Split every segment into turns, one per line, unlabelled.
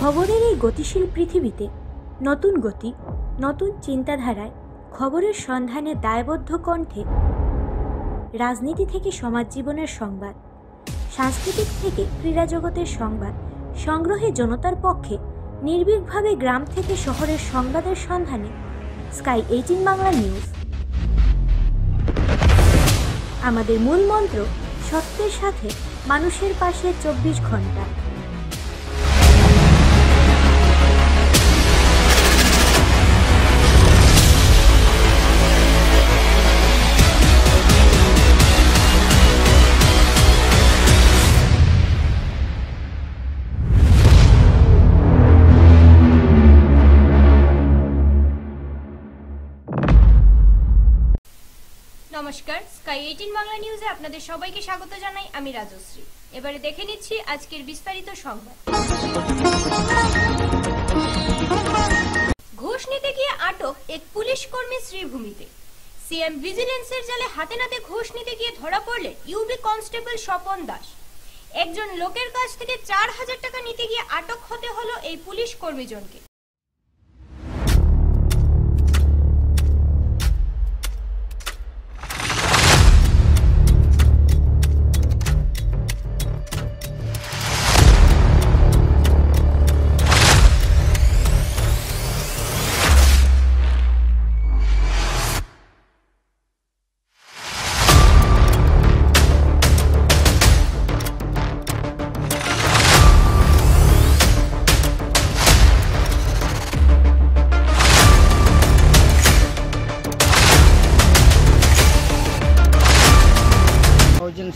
খবরের এই গতিশীল পৃথিবীতে নতুন গতি, নতুন চিন্তাধারায় খবরের সন্ধানে দায়বদ্ধ কণ্ঠে রাজনীতি থেকে সমাজ জীবনের সংবাদ, সাংস্কৃতিক থেকে ক্রীড়া জগতের সংবাদ সংগ্রহে জনতার পক্ষে নির্ভীকভাবে গ্রাম থেকে শহরের সংবাদের সন্ধানে স্কাই 18 বাংলা নিউজ। আমাদের মূল মন্ত্র সত্যের সাথে মানুষের পাশে 24 ঘন্টা।
নমস্কার, স্কাই 18 বাংলা নিউজে আপনাদের সবাইকে স্বাগত জানাই। আমি রাজশ্রী। এবারে দেখে নিচ্ছি আজকের বিস্তারিত সংবাদ। ঘুষ নিতে গিয়ে আটক এক পুলিশ কর্মী শ্রীভূমিতে। সিএম ভিজিলেন্সের জালে হাতে নাতে ঘুষ নিতে গিয়ে ধরা পড়লেন ইউবি কনস্টেবল স্বপন দাস। একজন লোকের কাছ থেকে 4000 টাকা নিতে গিয়ে আটক হতে হলো এই পুলিশ কর্মীজনকে।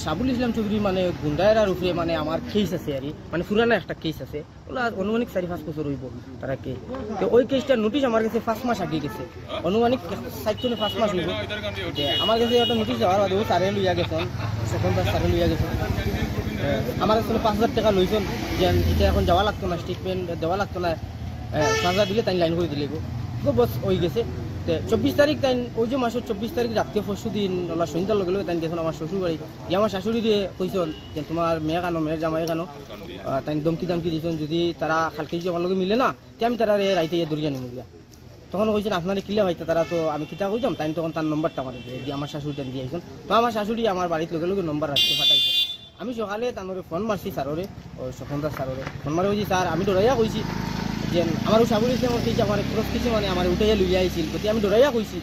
সাবুল ইসলাম চৌধুরী মানে গুন্ডায়রার উপরে মানে আমার কেস আছে আর মানে পুরানো একটা কেস আছে, ওগুলো অনুমানিক 4-5 বছর হইব তারা কে। তো ওই কেসটার নোটিশ আমার কাছে 5 মাস আগে গেছে, অনুমানিক 4-5 মাস হইব। আমার কাছে একটা নোটিশ যাওয়ার বাদে ও সারে লইয়া গেছেন, সেখানকার সারে লইয়া গেছেন। আমার কাছে 5000 টাকা লইছেন যে এটা এখন যাওয়া লাগতো না, স্টেটমেন্ট দেওয়া লাগতো না, 5000 দিলে তাই লাইন করে দিলে তো বস হয়ে গেছে। 24 তারিখ তাই ওই যে মাসের 24 তারিখ রাত্রে পরশু দিন ওলা সন্ধ্যার লগে লগে তাই গেছেন আমার শ্বশুর বাড়ি গিয়ে আমার শাশুড়ি দিয়ে কইছেন যে তোমার মেয়ে কেন, মেয়ের জামাই কেন, তাই দমকি দামকি দিয়েছেন যদি তারা খালকে যদি আমার লগে মিলে না তে আমি তারা রাইতে দরিয়া নিয়ে গিয়া। তখন কইছেন আপনার কিলা ভাইতে তারা, তো আমি কিতা কইতাম তাই তখন তার নম্বরটা আমার দিয়ে আমার শাশুড়ি টান দিয়েছেন। তো আমার শাশুড়ি আমার বাড়ির লগে লগে নম্বর রাখতে পাঠাইছে। আমি সকালে তানোরে ফোন মারছি স্যাররে, ওই স্বপনদার স্যাররে ফোন মারে কইছি স্যার আমি ডরাইয়া কইছি যে আমার সাবুল ইসলাম কইছে আমার ক্রস কিছু মানে আমার উঠাইয়া লইয়া আইছিল, গতি আমি ডরাইয়া কইছি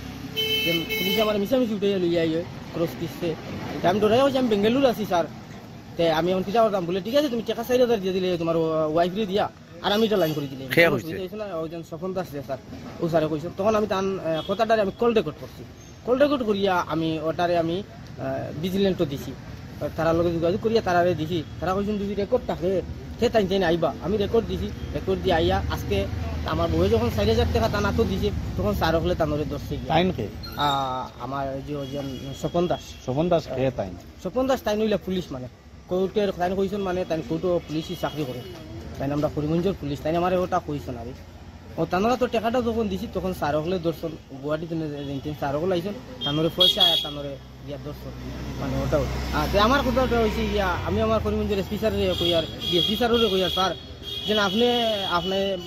যে পুলিশে আমার মিশামিশি উঠাইয়া লইয়া আই ক্রস কিসছে। আমি ডরাইয়া কইছি আমি বেঙ্গালুরু আছি স্যার, তে আমি এখন কিতা করতাম বলে ঠিক আছে তুমি টাকা 4000 দিয়ে দিলে তোমার ওয়াইফরে দিয়া আর আমি এটা লাইন করে দিলে ওইজন স্বপন দাস স্যার ও স্যারে কইছে। তখন আমি তার কথাটারে আমি কল রেকর্ড করছি, কল রেকর্ড করিয়া আমি ওটারে আমি ভিজিলেন্টও দিছি, তারা লগে যোগাযোগ করিয়া তারারে দিছি। তারা কইছেন যদি রেকর্ড থাকে সে তাই তাই আইবা, আমি রেকর্ড দিছি, রেকর্ড দিয়ে আইয়া আজকে আমার বউয়ে যখন 4000 টাকা টানা তো দিছে তখন স্যার হলে তানরে ধরছে আমার যে স্বপন দাস। স্বপন দাস তাই নইলে পুলিশ মানে কোর্টের তাই কইছেন মানে তাই কোর্টও পুলিশই চাকরি করে, তাই আমরা করিমগঞ্জের পুলিশ তাই আমার ওটা কইছেন আর ও তানরা তো টাকাটা যখন দিছি তখন স্যার হলে দর্শন গুয়াহাটিতে স্যার হলে আইছেন তানরে পয়সা আর তানরে ইয়া দর্শন মানে ওটাও। আমার কথাটা হয়েছে ইয়া আমি আমার করিমগঞ্জের এসপি স্যারের কই আর ডিএসপি স্যারের কই আর স্যার যে আপনি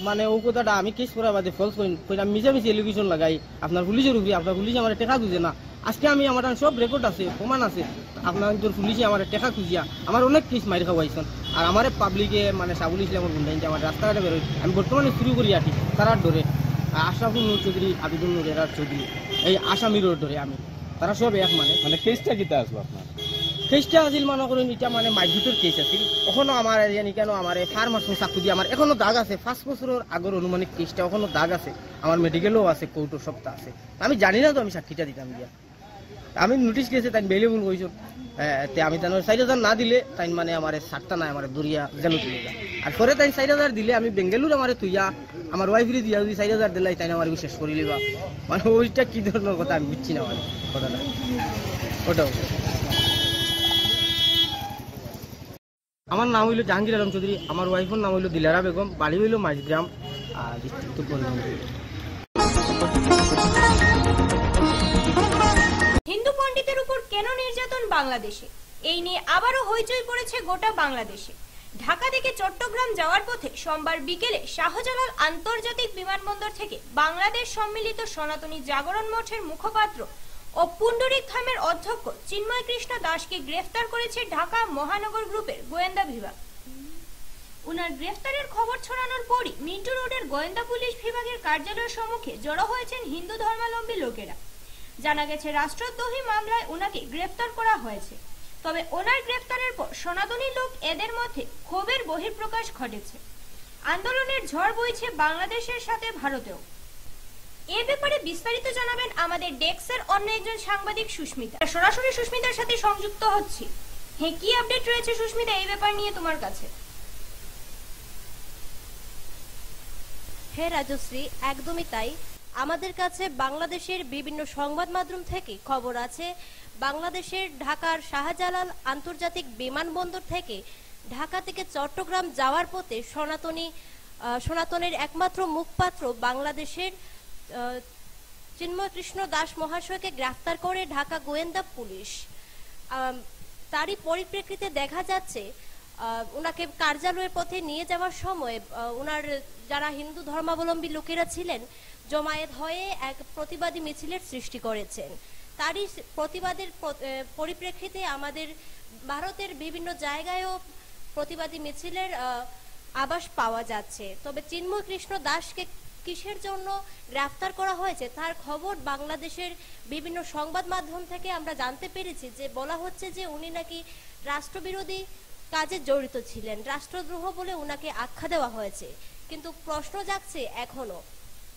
মানে ও কথাটা আমি কেস করার বাদে ফলস করি আমি মিশামিশি এলিগেশন লাগাই আপনার পুলিশের উপরে, আপনার পুলিশ আমার টাকা খুঁজে না। আজকে আমি আমার সব রেকর্ড আছে, প্রমাণ আছে, আপনার পুলিশে আমার টাকা খুঁজিয়া আমার অনেক কেস মারি খাওয়াইছেন। আর আমার পাবলিকে মানে সাবুল ইসলামের গুন্ডাই আমার রাস্তাঘাটে বেরোই আমি বর্তমানে শুরু করি আছি তারার ধরে আশরাফুল নূর চৌধুরী, আবিদুল নূর এরার চৌধুরী, এই আসামির ধরে আমি তারা সব এক মানে কেসটা কিতা আসবো আপনার কেসটা আছিল মনে করুন এটা মানে মারধুটের কেস আছিল। এখনো আমার জানি কেন আমার ফার্মাসি চাকু দিয়ে আমার এখনো দাগ আছে, 5 বছরের আগের অনুমানিক কেসটা এখনো দাগ আছে, আমার মেডিকেলও আছে, কোর্টও সবটা আছে। আমি জানি না তো আমি সাক্ষীটা দিতাম দিয়া আমি নোটিশ দিয়েছে তাই বেলেবুল কইছো আমি তাই 4000 না দিলে তাই মানে আমার সাতটা নাই আমার দরিয়া জেল তুলে যা। আর পরে তাই 4000 দিলে আমি বেঙ্গালুরু আমার তুইয়া আমার ওয়াইফরে দিয়া যদি 4000 দিলাই তাই আমার শেষ করে লিবা মানে ওইটা কি ধরনের কথা আমি বুঝছি না মানে কথাটা ওটাও। আমার নাম হইল জাহাঙ্গীর আলম চৌধুরী, আমার ওয়াইফের নাম হইল দিলারা বেগম, বাড়ি হইল মাঝগ্রাম, আর ডিস্ট্রিক্ট
হিন্দু পণ্ডিতের উপর কেন নির্যাতন বাংলাদেশে, এই নিয়ে আবারও হইচই পড়েছে গোটা বাংলাদেশে। ঢাকা থেকে চট্টগ্রাম যাওয়ার পথে সোমবার বিকেলে শাহজালাল আন্তর্জাতিক বিমানবন্দর থেকে বাংলাদেশ সম্মিলিত সনাতনী জাগরণ মঠের মুখপাত্র ও পুণ্ডরিক ধামের অধ্যক্ষ চিন্ময় কৃষ্ণ দাসকে গ্রেফতার করেছে ঢাকা মহানগর গ্রুপের গোয়েন্দা বিভাগ। উনার গ্রেফতারের খবর ছড়ানোর পরই মিন্টু রোডের গোয়েন্দা পুলিশ বিভাগের কার্যালয়ের সম্মুখে জড়ো হয়েছেন হিন্দু ধর্মাবলম্বী লোকেরা। জানা গেছে রাষ্ট্রদ্রোহী মামলায় ওনাকে গ্রেফতার করা হয়েছে। তবে ওনার গ্রেফতারের পর সনাতনী লোক এদের মধ্যে ক্ষোভের বহিঃপ্রকাশ ঘটেছে। আন্দোলনের ঝড় বইছে বাংলাদেশের সাথে ভারতেও। এ ব্যাপারে বিস্তারিত জানাবেন আমাদের ডেস্কের অন্য একজন সাংবাদিক সুস্মিতা। সরাসরি সুস্মিতার সাথে সংযুক্ত হচ্ছি। হ্যাঁ, কি আপডেট রয়েছে সুস্মিতা এই ব্যাপার নিয়ে তোমার কাছে?
হ্যাঁ রাজশ্রী, একদমই তাই। আমাদের কাছে বাংলাদেশের বিভিন্ন সংবাদ মাধ্যম থেকে খবর আছে, বাংলাদেশের ঢাকার শাহজালাল আন্তর্জাতিক বিমানবন্দর থেকে ঢাকা থেকে চট্টগ্রাম যাওয়ার পথে সনাতনের একমাত্র মুখপাত্র বাংলাদেশের চিন্ময় কৃষ্ণ দাস মহাশয়কে গ্রেফতার করে ঢাকা গোয়েন্দা পুলিশ। তারই পরিপ্রেক্ষিতে দেখা যাচ্ছে ওনাকে কার্যালয়ের পথে নিয়ে যাওয়ার সময় ওনার যারা হিন্দু ধর্মাবলম্বী লোকেরা ছিলেন জমায়েত হয়ে এক প্রতিবাদী মিছিলের সৃষ্টি করেছেন। তারই প্রতিবাদের পরিপ্রেক্ষিতে আমাদের ভারতের বিভিন্ন জায়গায়ও প্রতিবাদী মিছিলের আভাস পাওয়া যাচ্ছে। তবে চিন্ময় কৃষ্ণ দাসকে কিসের জন্য গ্রেফতার করা হয়েছে তার খবর বাংলাদেশের বিভিন্ন সংবাদ মাধ্যম থেকে আমরা জানতে পেরেছি, যে বলা হচ্ছে যে উনি নাকি রাষ্ট্রবিরোধী কাজে জড়িত ছিলেন, রাষ্ট্রদ্রোহ বলে উনাকে আখ্যা দেওয়া হয়েছে। কিন্তু প্রশ্ন জাগছে এখনো,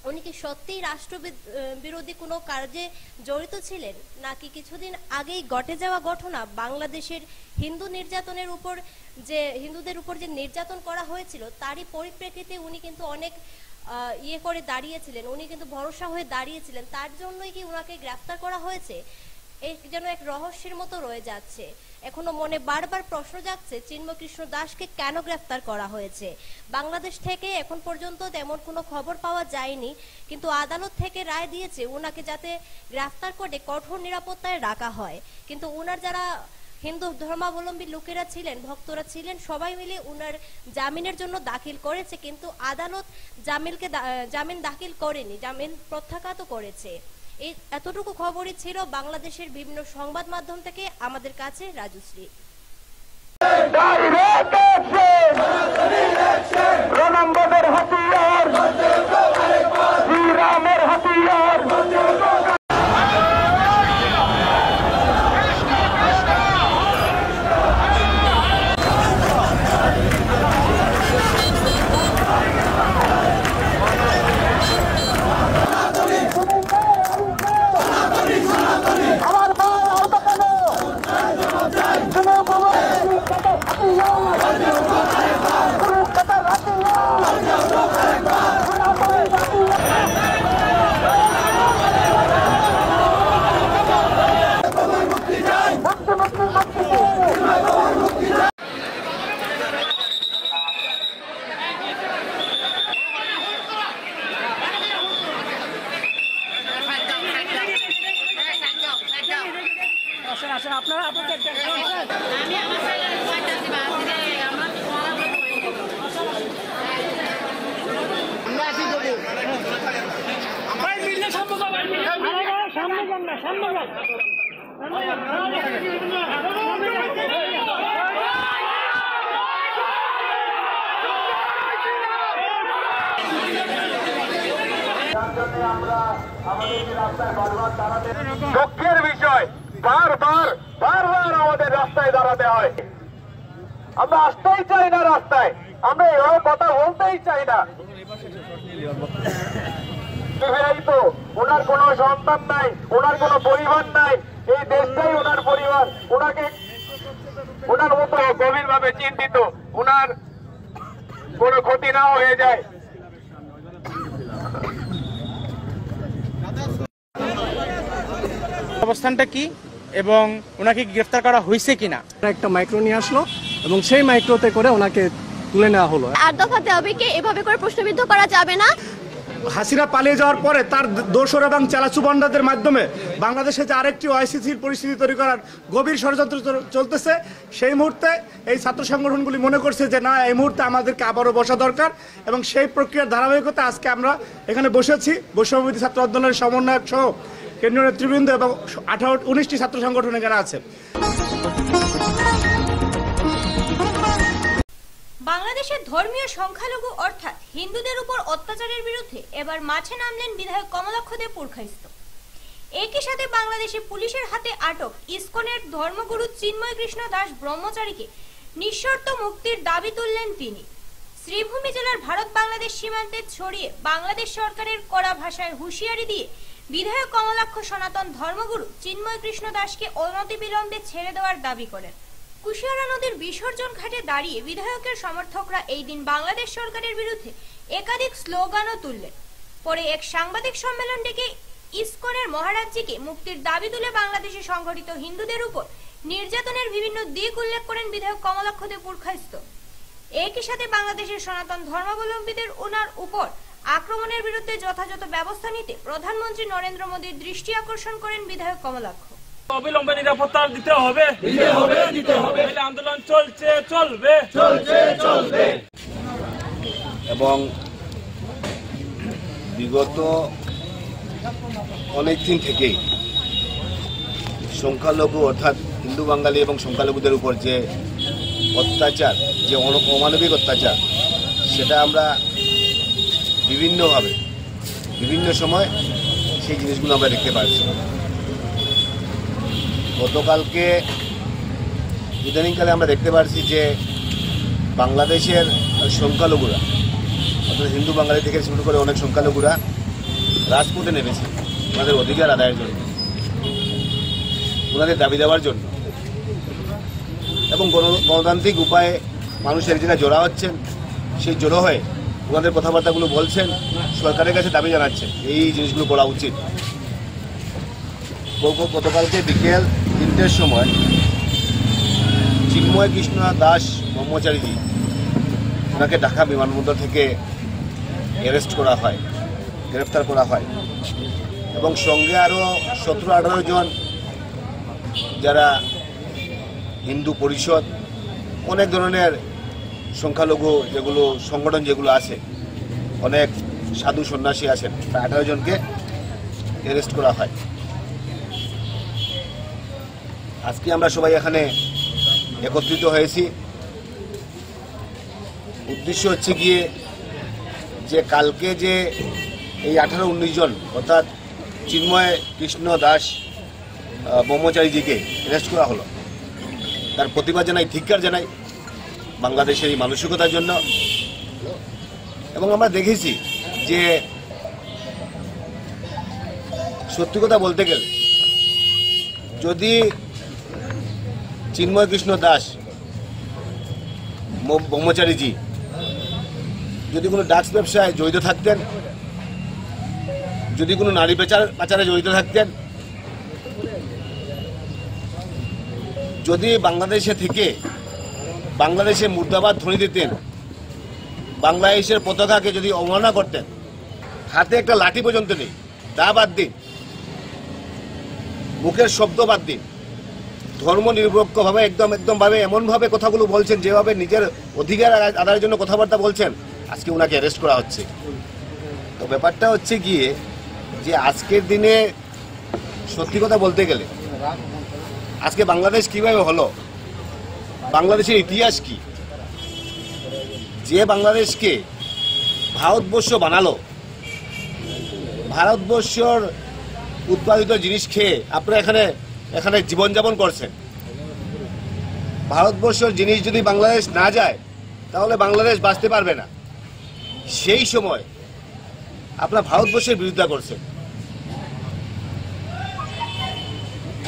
উনি কি সত্যিই রাষ্ট্রবিরোধী কোনো কাজে জড়িত ছিলেন, নাকি কিছুদিন আগেই ঘটে যাওয়া ঘটনা বাংলাদেশের হিন্দুদের উপর যে নির্যাতন করা হয়েছিল তারই পরিপ্রেক্ষিতে উনি কিন্তু অনেক করে দাঁড়িয়েছিলেন, উনি কিন্তু ভরসা হয়ে দাঁড়িয়েছিলেন, তার জন্যই কি উনাকে গ্রেফতার করা হয়েছে? এই যেন এক রহস্যের মতো রয়ে যাচ্ছে। এখনো মনে বারবার প্রশ্ন জাগছে চিন্ময় কৃষ্ণ দাসকে কেন গ্রেফতার করা হয়েছে। বাংলাদেশ থেকে এখন পর্যন্ত তেমন কোনো খবর পাওয়া যায়নি, কিন্তু আদালত থেকে রায় দিয়েছে উনাকে যাতে গ্রেফতার করে কঠোর নিরাপত্তায় রাখা হয়। কিন্তু উনার যারা হিন্দু ধর্মাবলম্বী লোকেরা ছিলেন, ভক্তরা ছিলেন, সবাই মিলে উনার জামিনের জন্য দাখিল করেছে, কিন্তু আদালত জামিন দাখিল করেনি, জামিন প্রত্যাখ্যাত করেছে। এই এতটুকু খবরই ছিল বাংলাদেশের বিভিন্ন সংবাদ মাধ্যম থেকে আমাদের কাছে। রাজশ্রী,
দুঃখের বিষয় বারবার আমাদের রাস্তায় দাঁড়াতে হয়। আমরা আসতেই চাই না রাস্তায়, আমরা এভাবে কথা বলতেই চাই না। বিবাহিত, ওনার কোনো সন্তান নাই, ওনার কোনো পরিবার নাই, এই দেশটাই ওনার পরিবার। ওনার মতো গভীরভাবে চিন্তিত, ওনার কোনো ক্ষতি না হয়ে যায়।
অবস্থানটা কি এবং ওনাকে গ্রেফতার করা হয়েছে কিনা।
একটা মাইক্রো নিয়ে আসলো এবং সেই মাইক্রোতে করে ওনাকে তুলে নেওয়া হলো।
8 দফা দাবিকে এভাবে করে প্রশ্নবিদ্ধ করা যাবে না।
হাসিনা পালিয়ে যাওয়ার পরে তার দোসর এবং চালাচুবান্ডাদের মাধ্যমে বাংলাদেশে যে আরেকটি অস্থিতিশীল পরিস্থিতি তৈরি করার গভীর ষড়যন্ত্র চলতেছে, সেই মুহূর্তে এই ছাত্র সংগঠনগুলি মনে করছে যে না, এই মুহূর্তে আমাদেরকে আবারও বসা দরকার, এবং সেই প্রক্রিয়ার ধারাবাহিকতা আজকে আমরা এখানে বসেছি। বৈষম্যবিরোধী ছাত্র আন্দোলনের সমন্বয়ক সহ কেন্দ্রীয় নেতৃবৃন্দ এবং 19টি ছাত্র সংগঠন এখানে আছে।
বাংলাদেশের ধর্মীয় সংখ্যালঘু অর্থাৎ হিন্দুদের উপর অত্যাচারের বিরুদ্ধে এবার মাঠে নামলেন বিধায়ক কমলাক্ষ দে পুরকাইস্ত। একই সাথে বাংলাদেশে পুলিশের হাতে আটক ইসকনের ধর্মগুরু চিন্ময় কৃষ্ণ দাস ব্রহ্মচারীকে নিঃশর্ত মুক্তির দাবি তুললেন তিনি। শ্রীভূমি জেলার ভারত বাংলাদেশ সীমান্তে ছড়িয়ে বাংলাদেশ সরকারের কড়া ভাষায় হুঁশিয়ারি দিয়ে বিধায়ক কমলাক্ষ সনাতন ধর্মগুরু চিন্ময় কৃষ্ণ দাসকে অনতিবিলম্বে ছেড়ে দেওয়ার দাবি করেন। কুশিয়ারা নদীর বিসর্জন ঘাটে দাঁড়িয়ে বিধায়কের সমর্থকরা এই দিন বাংলাদেশ সরকারের বিরুদ্ধে একাধিক স্লোগানও তুললেন। পরে এক সাংবাদিক সম্মেলন ডেকে ইসকনের মহারাজজিকে মুক্তির দাবি তুলে বাংলাদেশে সংঘটিত হিন্দুদের উপর নির্যাতনের বিভিন্ন দিক উল্লেখ করেন বিধায়ক কমলাক্ষ দে পুরকাইস্ত। একই সাথে বাংলাদেশের সনাতন ধর্মাবলম্বীদের ওনার উপর আক্রমণের বিরুদ্ধে যথাযথ ব্যবস্থা নিতে প্রধানমন্ত্রী নরেন্দ্র মোদীর দৃষ্টি আকর্ষণ করেন বিধায়ক কমলাক্ষ।
অবিলম্বে নিরাপত্তা দিতে হবে, আন্দোলন চলছে, চলবে।
এবং বিগত অনেক দিন থেকেই সংখ্যালঘু অর্থাৎ হিন্দু বাঙালি এবং সংখ্যালঘুদের উপর যে অত্যাচার, যে অমানবিক অত্যাচার, সেটা আমরা বিভিন্নভাবে বিভিন্ন সময় সেই জিনিসগুলো আমরা দেখতে পাচ্ছি। গতকালকে ইদানিংকালে আমরা দেখতে পাচ্ছি যে বাংলাদেশের সংখ্যালঘুরা অর্থাৎ হিন্দু বাঙালি থেকে শুরু করে অনেক সংখ্যালঘুরা রাজপথে নেমেছে ওনাদের অধিকার আদায়ের জন্য, ওনাদের দাবি দেওয়ার জন্য, এবং গণতান্ত্রিক উপায়ে মানুষ এক জায়গায় জড়া হচ্ছেন। সেই জড়ো হয়ে ওনাদের কথাবার্তাগুলো বলছেন, সরকারের কাছে দাবি জানাচ্ছেন এই জিনিসগুলো করা উচিত। গতকালকে বিকেল 3টের সময় চিন্ময় কৃষ্ণ দাস ব্রহ্মচারীজি, ওনাকে ঢাকা বিমানবন্দর থেকে অ্যারেস্ট করা হয়, গ্রেফতার করা হয়, এবং সঙ্গে আরও 17-18 জন যারা হিন্দু পরিষদ, অনেক ধরনের সংখ্যালঘু যেগুলো সংগঠন যেগুলো আছে, অনেক সাধু সন্ন্যাসী আছেন, প্রায় 18 জনকে অ্যারেস্ট করা হয়। আজকে আমরা সবাই এখানে একত্রিত হয়েছি, উদ্দেশ্য হচ্ছে গিয়ে যে কালকে যে এই 18-19 জন অর্থাৎ চিন্ময় কৃষ্ণ দাস ব্রহ্মচারীজিকে অ্যারেস্ট করা হলো, তার প্রতিবাদ জানাই, ধিক্কার জানাই বাংলাদেশের এই মানসিকতার জন্য। এবং আমরা দেখেছি যে সত্যি কথা বলতে গেলে যদি চিন্ময় কৃষ্ণ দাস ব্রহ্মচারীজি যদি কোনো ড্রাগস ব্যবসায় জড়িত থাকতেন, যদি কোনো নারী পাচারে জড়িত থাকতেন, যদি বাংলাদেশে থেকে বাংলাদেশে মুর্দাবাদ ধ্বনি দিতেন, বাংলাদেশের পতাকাকে যদি অবমাননা করতেন, হাতে একটা লাঠি পর্যন্ত নেই, তা বাদ দিন, মুখের শব্দ বাদ দিন, ধর্ম নিরপেক্ষভাবে একদমভাবে এমনভাবে কথাগুলো বলছেন, যেভাবে নিজের অধিকার আদায়ের জন্য কথাবার্তা বলছেন, আজকে ওনাকে অ্যারেস্ট করা হচ্ছে। তো ব্যাপারটা হচ্ছে গিয়ে যে আজকের দিনে সত্যি কথা বলতে গেলে আজকে বাংলাদেশ কিভাবে হলো, বাংলাদেশের ইতিহাস কি, যে বাংলাদেশকে ভারতবর্ষ বানালো, ভারতবর্ষর উৎপাদিত জিনিস খেয়ে আপনারা এখানে জীবনযাপন করছেন। ভারতবর্ষের জিনিস যদি বাংলাদেশ না যায় তাহলে বাংলাদেশ বাঁচতে পারবে না। সেই সময় আপনারা ভারতবর্ষের বিরোধিতা করছেন,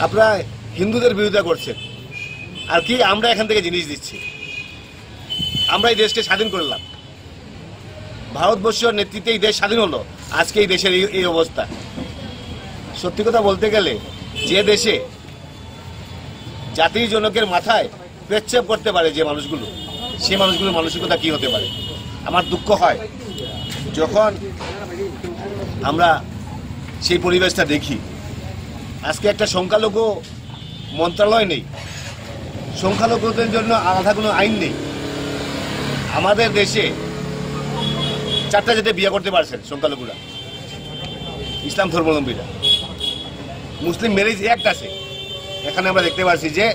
আপনারা হিন্দুদের বিরোধিতা করছেন, আর কি আমরা এখান থেকে জিনিস দিচ্ছি, আমরা এই দেশকে স্বাধীন করলাম, ভারতবর্ষের নেতৃত্বে এই দেশ স্বাধীন হলো, আজকে এই দেশের এই অবস্থা। সত্যি কথা বলতে গেলে যে দেশে জাতির জনকের মাথায় পেচ্ছাপ করতে পারে যে মানুষগুলো, সেই মানুষগুলোর মানসিকতা কি হতে পারে। আমার দুঃখ হয় যখন আমরা সেই পরিবেশটা দেখি। আজকে একটা সংখ্যালঘু মন্ত্রণালয় নেই, সংখ্যালঘুদের জন্য আলাদা কোনো আইন নেই। আমাদের দেশে 4টা যেটা বিয়ে করতে পারছেন সংখ্যালঘুরা, ইসলাম ধর্মাবলম্বীরা। মুসলিম ম্যারেজ অ্যাক্ট আছে। এখানে আমরা দেখতে পাচ্ছি যে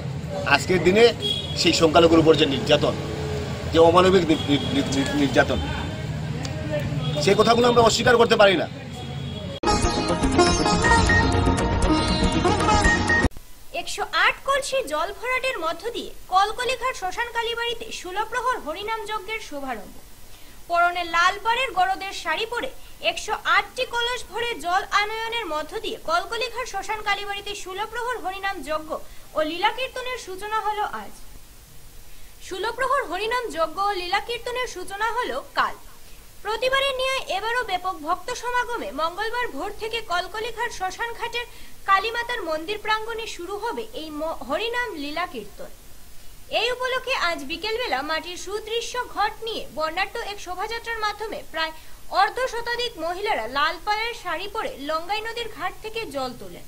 আজকের দিনে সেই সংখ্যালঘুর উপর যে নির্যাতন, যে অমানবিক নির্যাতন, সেই কথাগুলো আমরা অস্বীকার করতে পারি না।
108 কলসি জল ভরাটের মধ্য দিয়ে কলকলিঘাট শ্মশান কালীবাড়িতে ষোলপ্রহর হরিনাম যজ্ঞের শুভারম্ভ। পরনে লাল পাড়ের গরদের শাড়ি পরে 108টি কলস ভরে জল আনয়নের মধ্য দিয়ে কলকলিঘাট শ্মশান কালীবাড়িতে ষোলপ্রহর হরিনাম যজ্ঞ ও লীলা কীর্তনের সূচনা হলো আজ। ষোলপ্রহর হরিনাম যজ্ঞ ও লীলা কীর্তনের সূচনা হলো কাল। প্রতিবারের ন্যায় এবারও ব্যাপক ভক্ত সমাগমে মঙ্গলবার ভোর থেকে কলকলিঘাট শ্মশান ঘাটের কালীমাতার মন্দির প্রাঙ্গণে শুরু হবে এই হরিনাম লীলা কীর্তন। এই উপলক্ষে আজ বিকেলবেলা মাটির সুদৃশ্য ঘট নিয়ে বর্ণাঢ্য এক শোভাযাত্রার মাধ্যমে প্রায় অর্ধশতাধিক মহিলারা লাল পাড়ের শাড়ি পরে লঙ্গাই নদীর ঘাট থেকে জল তোলেন।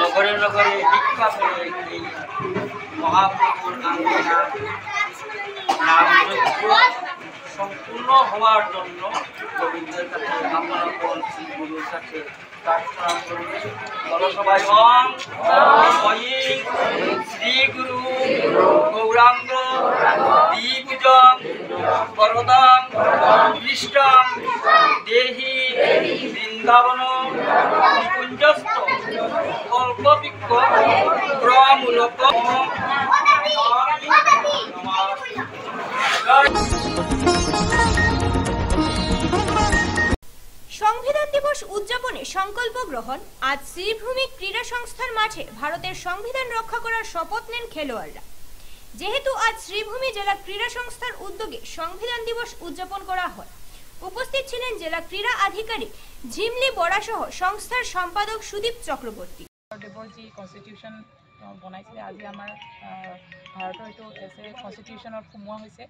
নগরে নগরে বিখ্যাত এই মহাপ্রভুর আঙ্গিনা সম্পূর্ণ হওয়ার জন্য গোবিন্দের কাছে কামনা করছি, গুরুর কাছে প্রার্থনা করছি। বলো সবাই ওম শ্রী গুরু গৌরাঙ্গ দ্বিভুজং বরদং কৃষ্ণং দেহি বৃন্দাবন নিকুঞ্জস্থ কল্পবৃক্ষ প্রমূলক।
সংবিধান দিবস উদযাপনে সংকল্প গ্রহণ। আজ শ্রীভূমি ক্রীড়া সংস্থার মাঠে ভারতের সংবিধান রক্ষা করার শপথ নেন খেলোয়াড়রা। যেহেতু আজ শ্রীভূমি জেলা ক্রীড়া সংস্থার উদ্যোগে সংবিধান দিবস উদযাপন করা হয়, উপস্থিত ছিলেন জেলা ক্রীড়া আধিকারিক ঝিমলি বড়া সহ সংস্থার সম্পাদক সুদীপ চক্রবর্তী।
যি কনষ্টিটিউশ্যন বনাইছিলে আজি আমাৰ ভাৰতৰ এইটো এজ এ কনষ্টিটিউশ্যনত সোমোৱা হৈছে।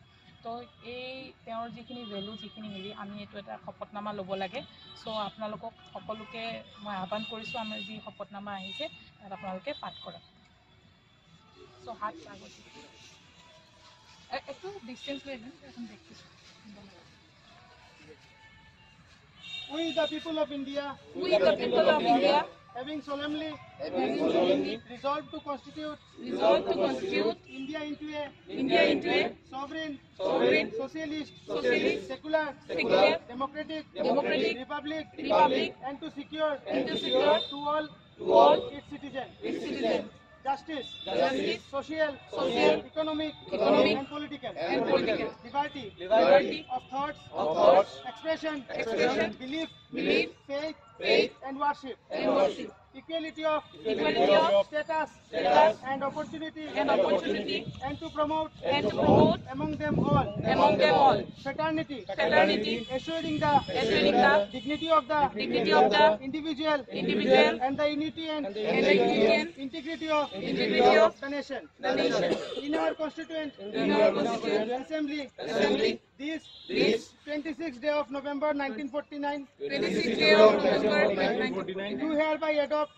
তো এই তেওঁৰ যিখিনি ভেলু যিখিনি হেৰি আমি এইটো এটা শপতনামা ল'ব লাগে। চ' আপোনালোকক সকলোকে মই আহ্বান কৰিছোঁ, আমাৰ যি শপতনামা আহিছে তাত আপোনালোকে পাঠ কৰক। চ' হাত আগত একটু ডিষ্টেঞ্চ লৈ এখন দেখিছোঁ।
We the people of India, having solemnly resolved to constitute India into a sovereign, socialist, secular, democratic republic, and to secure to all its citizens justice, social, economic, and political liberty of thoughts, expression, belief, faith, and worship, equality of status and opportunity, and to promote among them all fraternity, assuring the dignity of the individual and the unity and integrity of the nation. In our constituent assembly, this 26th day of November 1949, do hereby adopt,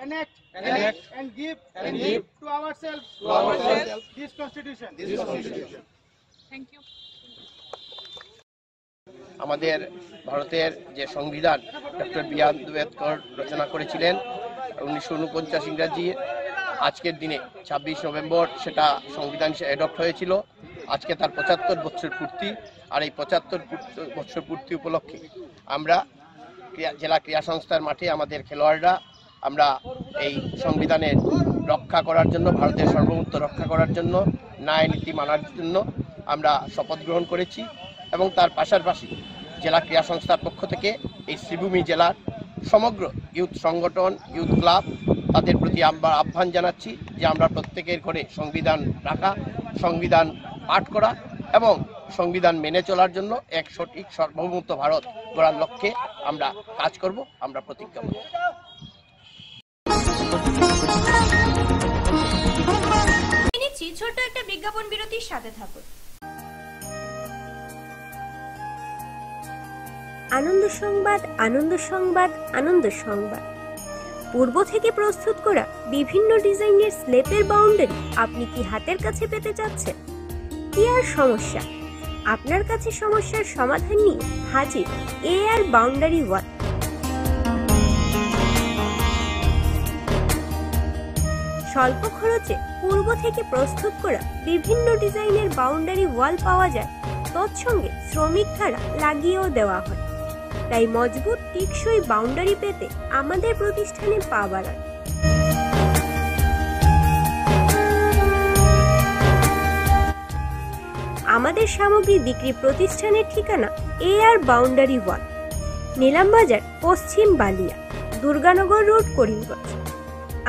enact, and give to ourselves this constitution.
Thank you.
আমাদের ভারতের যে সংবিধান doctor B আর আম্বেদকর রচনা করেছিলেন 1949 ইংরাজি, আজকের দিনে 26 November সেটা সংবিধান হিসেবে অ্যাডপ্ট হয়েছিল। আজকে তার 75 বছর পূর্তি। আর এই 75 বছর পূর্তি উপলক্ষে আমরা জেলা ক্রীড়া সংস্থার মাঠে আমাদের খেলোয়াড়রা আমরা এই সংবিধানের রক্ষা করার জন্য, ভারতের সার্বভৌমত্ব রক্ষা করার জন্য, ন্যায় নীতি মানার জন্য আমরা শপথ গ্রহণ করেছি। এবং তার পাশাপাশি জেলা ক্রীড়া সংস্থার পক্ষ থেকে এই শ্রীভূমি জেলার সমগ্র ইউথ সংগঠন, ইউথ ক্লাব তাদের প্রতি আমরা আহ্বান জানাচ্ছি যে আমরা প্রত্যেকের ঘরে সংবিধান রাখা, সংবিধান পাঠ করা এবং সংবিধান মেনে চলার জন্য এক সঠিক সার্বভৌমত্ব ভারত গড়ার লক্ষ্যে আমরা কাজ করব, আমরা প্রতিজ্ঞা করব।
ছোট্ট একটা বিজ্ঞাপন বিরতির সাথে থাকুন।
আনন্দ সংবাদ, আনন্দ সংবাদ, আনন্দ সংবাদ। পূর্ব থেকে প্রস্তুত করা বিভিন্ন ডিজাইনের স্লেপের বাউন্ডারি আপনি কি হাতের কাছে পেতে চাচ্ছেন? কি আর সমস্যা, আপনার কাছে সমস্যার সমাধান নিয়ে হাজির এআর বাউন্ডারি ওয়াল। স্বল্প খরচে পূর্ব থেকে প্রস্তুত করা বিভিন্ন ডিজাইনের বাউন্ডারি ওয়াল পাওয়া যায়, তৎসঙ্গে শ্রমিক দ্বারা লাগিয়েও দেওয়া হয়। তাই মজবুত টেকসই বাউন্ডারি পেতে আমাদের প্রতিষ্ঠানে পা বাড়ান। আমাদের সামগ্রী বিক্রি প্রতিষ্ঠানের ঠিকানা এআর বাউন্ডারি ওয়াল, নিলামবাজার, পশ্চিম বালিয়া, দুর্গানগর রোড, করিমগঞ্জ।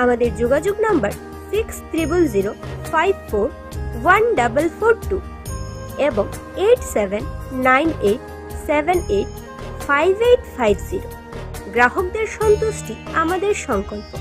আমাদের যোগাযোগ নাম্বার 6000541442 এবং 8798785850। গ্রাহকদের সন্তুষ্টি আমাদের সংকল্প।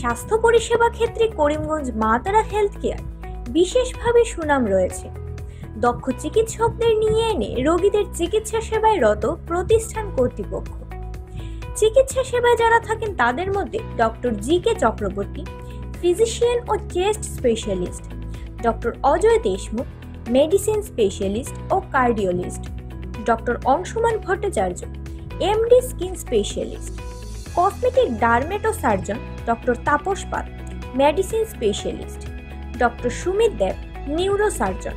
স্বাস্থ্য পরিষেবা ক্ষেত্রে করিমগঞ্জ মা তারা হেলথ কেয়ার বিশেষভাবে সুনাম রয়েছে। দক্ষ চিকিৎসকদের নিয়ে এনে রোগীদের চিকিৎসা সেবায় রত প্রতিষ্ঠান কর্তৃপক্ষ। চিকিৎসা সেবায় যারা থাকেন তাদের মধ্যে ডক্টর জি.কে. চক্রবর্তী, ফিজিশিয়ান ও chest specialist, doctor Ajay Deshmukh, medicine specialist ও cardiologist, doctor Anshuman Bhattacharya, MD skin specialist. Cosmetic dermatosurgeon doctor Tapas Pal, medicine specialist. Doctor Sumit Deb, neurosurgeon.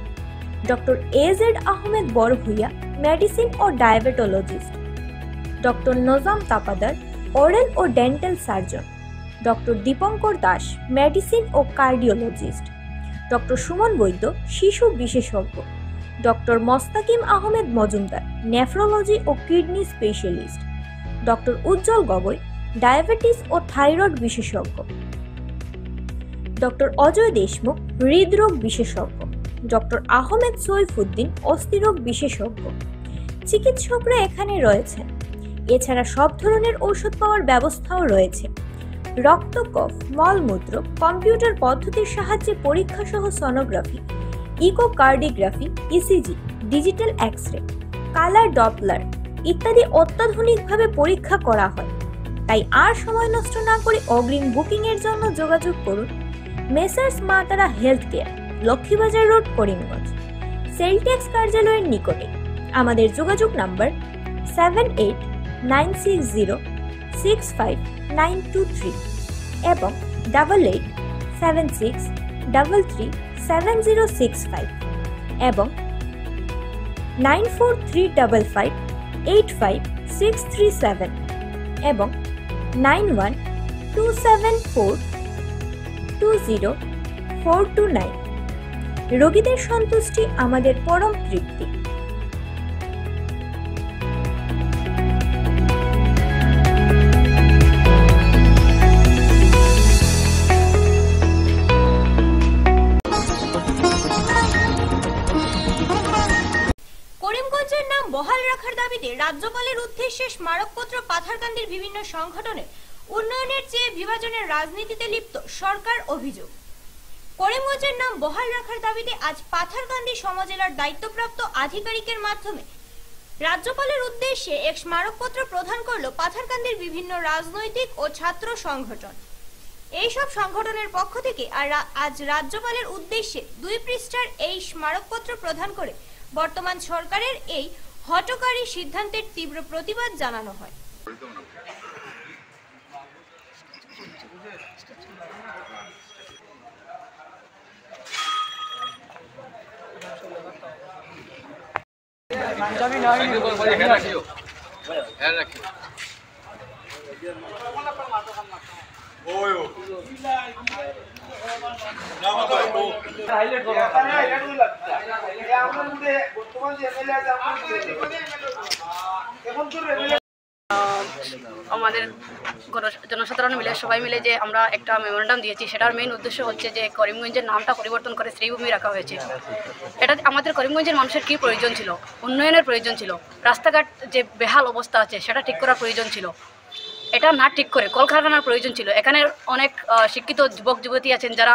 Doctor A Z Ahmed Barbhuiya, medicine ও diabetologist. Doctor Nazam Tapadar, oral ও dental surgeon. Doctor Dipankar Das, medicine ও কার্ডিওলজিস্ট। ডক্টর সুমন বৈদ্য, শিশু বিশেষজ্ঞ। Doctor Mostakim Ahmed Majumdar, nephrology ও kidney specialist. Doctor উজ্জ্বল Gogoi, diabetes ও thyroid বিশেষজ্ঞ। Doctor Ajay Deshmukh, হৃদরোগ বিশেষজ্ঞ। Doctor Ahmed Saifuddin, অস্থিরোগ বিশেষজ্ঞ। চিকিৎসকরা এখানে রয়েছেন। এছাড়া সব ধরনের ঔষধ পাওয়ার ব্যবস্থাও রয়েছে। রক্ত, কফ, মলমূত্র কম্পিউটার পদ্ধতির সাহায্যে পরীক্ষা সহ sonography, echocardiography, ECG, digital X-ray, colour Doppler ইত্যাদি অত্যাধুনিকভাবে পরীক্ষা করা হয়। তাই আর সময় নষ্ট না করে অগ্রিম বুকিং এর জন্য যোগাযোগ করুন মেসার্স মা তারা health care, Laxmibazar road, Karimganj, sell tax কার্যালয়ের নিকটে। আমাদের যোগাযোগ নাম্বার 7896065923 এবং 8876337065 এবং 9435585637 এবং 9127420429। রোগীদের সন্তুষ্টি আমাদের পরম তৃপ্তি।
করিমগঞ্জের নাম বহাল রাখার দাবিতে রাজ্যপালের উদ্দেশ্যে স্মারকপত্র পাথারকান্দির বিভিন্ন সংগঠনের উন্নয়নের চেয়ে বিভাজনের রাজনীতিতে লিপ্ত সরকার অভিযোগ। করিমগঞ্জের নাম বহাল রাখার দাবিতে আজ পাথারকান্দি সমজেলার দায়িত্বপ্রাপ্ত আধিকারিকের মাধ্যমে রাজ্যপালের উদ্দেশ্যে এক স্মারকপত্র প্রদান করল পাথারকান্দির বিভিন্ন রাজনৈতিক ও ছাত্র সংগঠন। এইসব সংগঠনের পক্ষ থেকে আজ রাজ্যপালের উদ্দেশ্যে 2 পৃষ্ঠার এই স্মারকপত্র প্রদান করে বর্তমান সরকারের এই হঠকারী সিদ্ধান্তের তীব্র প্রতিবাদ জানানো হয়।
আমাদের জনসাধারণ মিলে সবাই মিলে যে আমরা একটা মেমোরেন্ডাম দিয়েছি, সেটার মেইন উদ্দেশ্য হচ্ছে যে করিমগঞ্জের নামটা পরিবর্তন করে শ্রীভূমি রাখা হয়েছে। এটা আমাদের করিমগঞ্জের মানুষের কী প্রয়োজন ছিল? উন্নয়নের প্রয়োজন ছিল। রাস্তাঘাট যে বেহাল অবস্থা আছে সেটা ঠিক করার প্রয়োজন ছিল। এটা না ঠিক করে কলকারখানার প্রয়োজন ছিল। এখানে অনেক শিক্ষিত যুবক যুবতী আছেন যারা